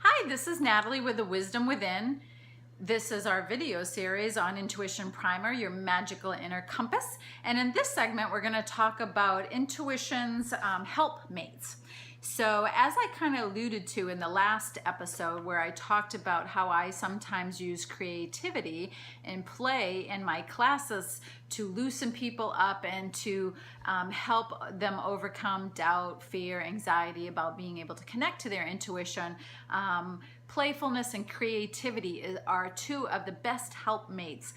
Hi, this is Natalie with The Wisdom Within. This is our video series on Intuition Primer, your magical inner compass. And in this segment, we're going to talk about intuition's helpmates. So as I kind of alluded to in the last episode where I talked about how I sometimes use creativity and play in my classes to loosen people up and to help them overcome doubt, fear, anxiety about being able to connect to their intuition, playfulness and creativity are two of the best helpmates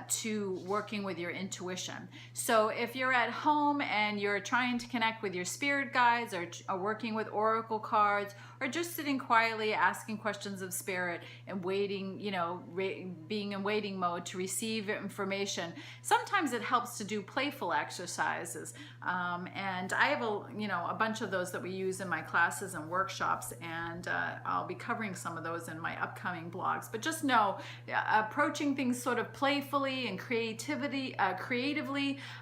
to working with your intuition. So if you're at home and you're trying to connect with your spirit guides or working with oracle cards or just sitting quietly asking questions of spirit and waiting, being in waiting mode to receive information, sometimes it helps to do playful exercises. And I have a bunch of those that we use in my classes and workshops, and I'll be covering some of those in my upcoming blogs. But just know, approaching things sort of playfully and creatively,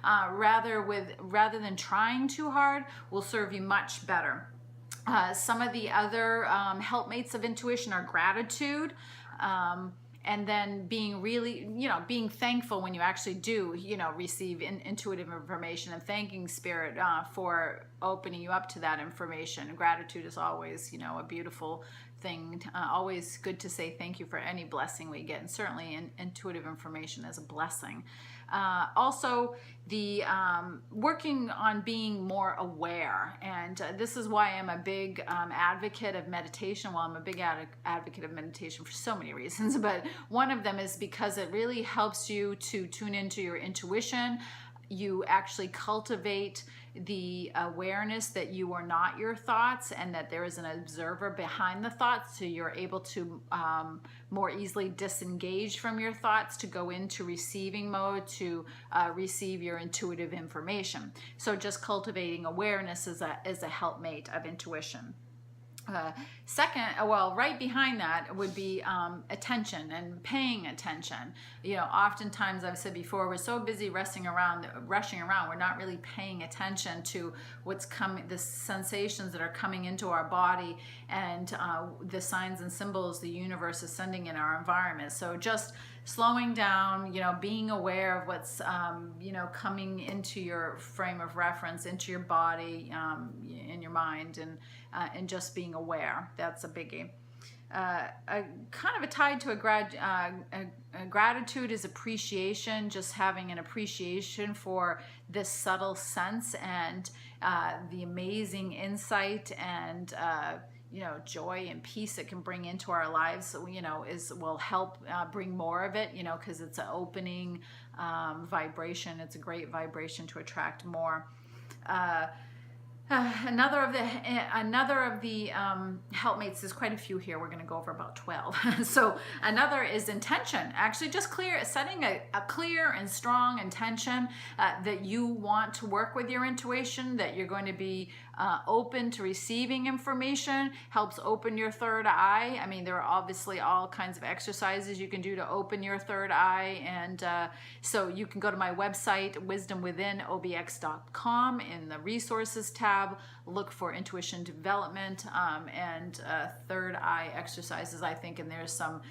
rather than trying too hard, will serve you much better. Some of the other helpmates of intuition are gratitude, and then being really, being thankful when you actually do, receive intuitive information, and thanking spirit for opening you up to that information. Gratitude is always, a beautiful thing. Always good to say thank you for any blessing we get, and certainly intuitive information is a blessing. Also, the working on being more aware, and this is why I'm a big advocate of meditation. Well, I'm a big advocate of meditation for so many reasons, but one of them is because it really helps you to tune into your intuition. You actually cultivate the awareness that you are not your thoughts and that there is an observer behind the thoughts, so you're able to more easily disengage from your thoughts to go into receiving mode to receive your intuitive information. So just cultivating awareness is a helpmate of intuition. Second, right behind that would be attention and paying attention. Oftentimes I've said before, we're so busy rushing around, we're not really paying attention to what's coming, the sensations that are coming into our body, and the signs and symbols the universe is sending in our environment. So just slowing down, being aware of what's, coming into your frame of reference, into your body, in your mind, and just being aware. That's a biggie. Kind of tied to a gratitude is appreciation, just having an appreciation for this subtle sense and the amazing insight and joy and peace it can bring into our lives. So, will help bring more of it, because it's an opening vibration. It's a great vibration to attract more. Another of the helpmates, there's quite a few here. We're going to go over about 12. So another is intention. Actually, just setting a clear and strong intention that you want to work with your intuition, that you're going to be open to receiving information, helps open your third eye. I mean, there are obviously all kinds of exercises you can do to open your third eye, and so you can go to my website, wisdomwithinobx.com, in the resources tab, look for intuition development and third eye exercises, I think, and there's some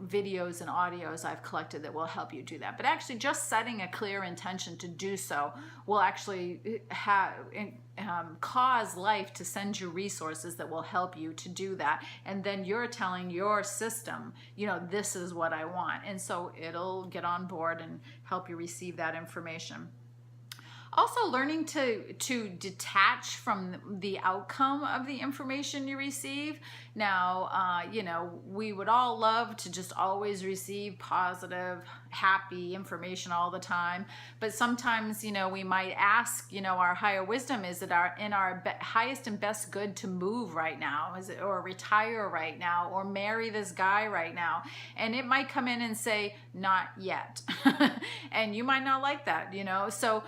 videos and audios I've collected that will help you do that. But actually just setting a clear intention to do so will actually cause life to send you resources that will help you to do that. And then you're telling your system, this is what I want. And so it'll get on board and help you receive that information. Also, learning to detach from the outcome of the information you receive. Now, we would all love to just always receive positive, happy information all the time. But sometimes, we might ask, our higher wisdom, is it in our highest and best good to move right now? Is it, or retire right now, or marry this guy right now? And it might come in and say, not yet. And you might not like that, So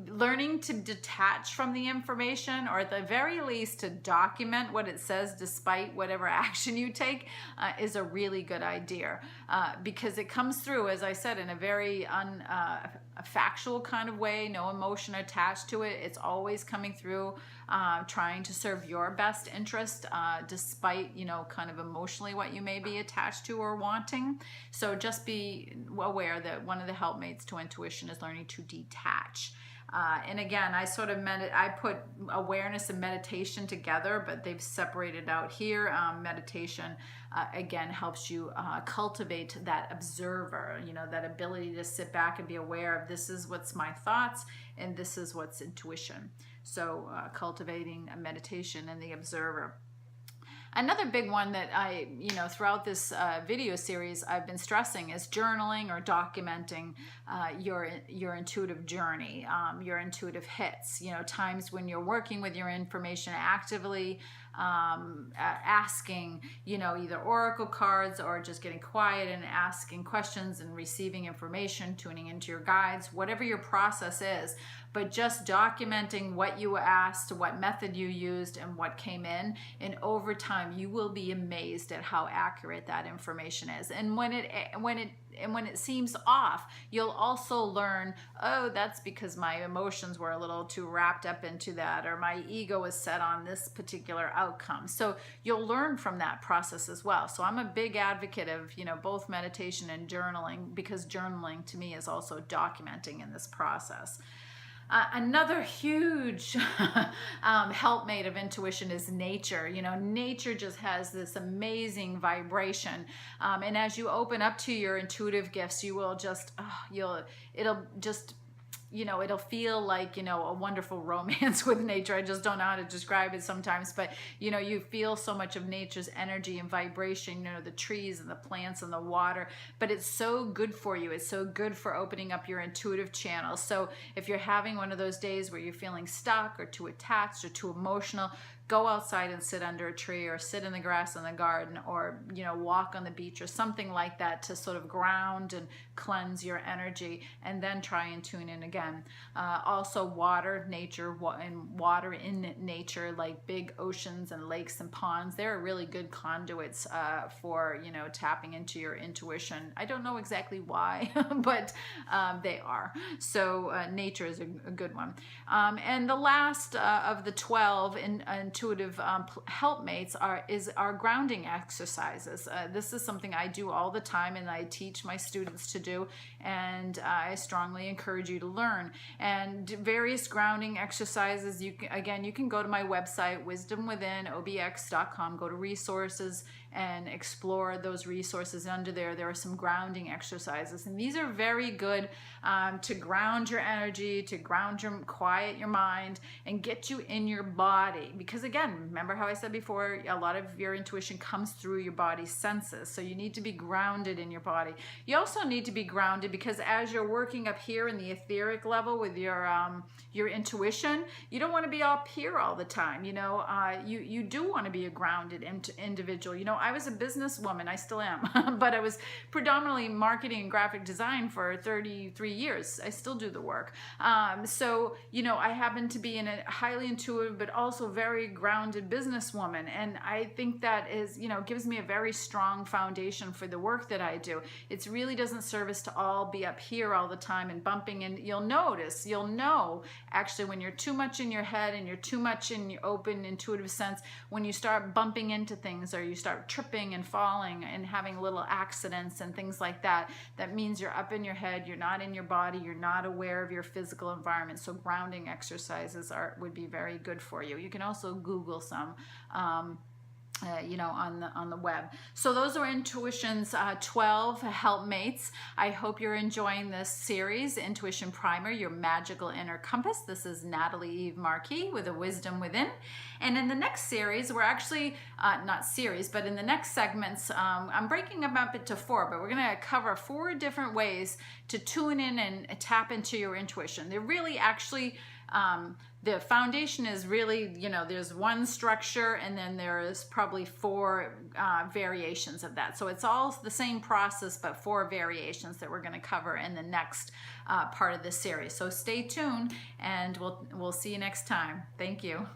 learning to detach from the information, or at the very least to document what it says despite whatever action you take, is a really good idea, because it comes through, as I said, in a very factual kind of way, no emotion attached to it. It's always coming through trying to serve your best interest, despite, you know, kind of emotionally what you may be attached to or wanting. So just be aware that one of the helpmates to intuition is learning to detach. And again, I put awareness and meditation together, but they've separated out here. Meditation, again, helps you cultivate that observer, you know, that ability to sit back and be aware of, this is what's my thoughts and this is what's intuition. So cultivating a meditation and the observer. Another big one that I, you know, throughout this video series I've been stressing is journaling or documenting your intuitive journey, your intuitive hits. You know, times when you're working with your information actively, asking, you know, either oracle cards or just getting quiet and asking questions and receiving information, tuning into your guides, whatever your process is. But just documenting what you asked, what method you used, and what came in. And over time, you will be amazed at how accurate that information is. And when it seems off, you'll also learn, oh, that's because my emotions were a little too wrapped up into that, or my ego was set on this particular outcome. So you'll learn from that process as well. So I'm a big advocate of, you know, both meditation and journaling, because journaling to me is also documenting in this process. Another huge helpmate of intuition is nature. You know, nature just has this amazing vibration. And as you open up to your intuitive gifts, you will just, it'll just, you know, it'll feel like, you know, a wonderful romance with nature. I just don't know how to describe it sometimes, but, you know, you feel so much of nature's energy and vibration, you know, the trees and the plants and the water, but it's so good for you. It's so good for opening up your intuitive channels. So if you're having one of those days where you're feeling stuck or too attached or too emotional, go outside and sit under a tree, or sit in the grass in the garden, or, you know, walk on the beach or something like that to sort of ground and cleanse your energy, and then try and tune in again. Also water, nature, and water in nature, like big oceans and lakes and ponds, they're really good conduits for, you know, tapping into your intuition. I don't know exactly why, but they are. So nature is a good one. And the last of the 12 intuitive helpmates are grounding exercises. This is something I do all the time, and I teach my students to do, and I strongly encourage you to learn. And various grounding exercises, you can go to my website, wisdomwithinobx.com, go to resources and explore those resources. Under there are some grounding exercises, and these are very good to ground your energy, to quiet your mind, and get you in your body. Because again, remember how I said before, a lot of your intuition comes through your body's senses, so you need to be grounded in your body. You also need to be grounded because as you're working up here in the etheric level with your intuition, you don't want to be up here all the time. You know, you do want to be a grounded individual. You know, I was a businesswoman, I still am, but I was predominantly marketing and graphic design for 33 years. I still do the work. So, you know, I happen to be in a highly intuitive, but also very grounded businesswoman. And I think that is, you know, gives me a very strong foundation for the work that I do. It really doesn't serve us to all be up here all the time and bumping. And you'll know actually when you're too much in your head and you're too much in your open intuitive sense, when you start bumping into things, or you start tripping and falling and having little accidents and things like that, that means you're up in your head, you're not in your body, you're not aware of your physical environment. So grounding exercises would be very good for you. You can also Google some. You know, on the web. So those are Intuition's 12 helpmates. I hope you're enjoying this series, Intuition Primer, Your Magical Inner Compass. This is Natalie Eve Marquis with A Wisdom Within. And in the next series, we're actually, not series, but in the next segments, I'm breaking them up into 4, but we're going to cover 4 different ways to tune in and tap into your intuition. They're really actually, the foundation is really, you know, there's one structure, and then there is probably 4 variations of that. So it's all the same process, but 4 variations that we're going to cover in the next part of this series. So stay tuned, and we'll see you next time. Thank you.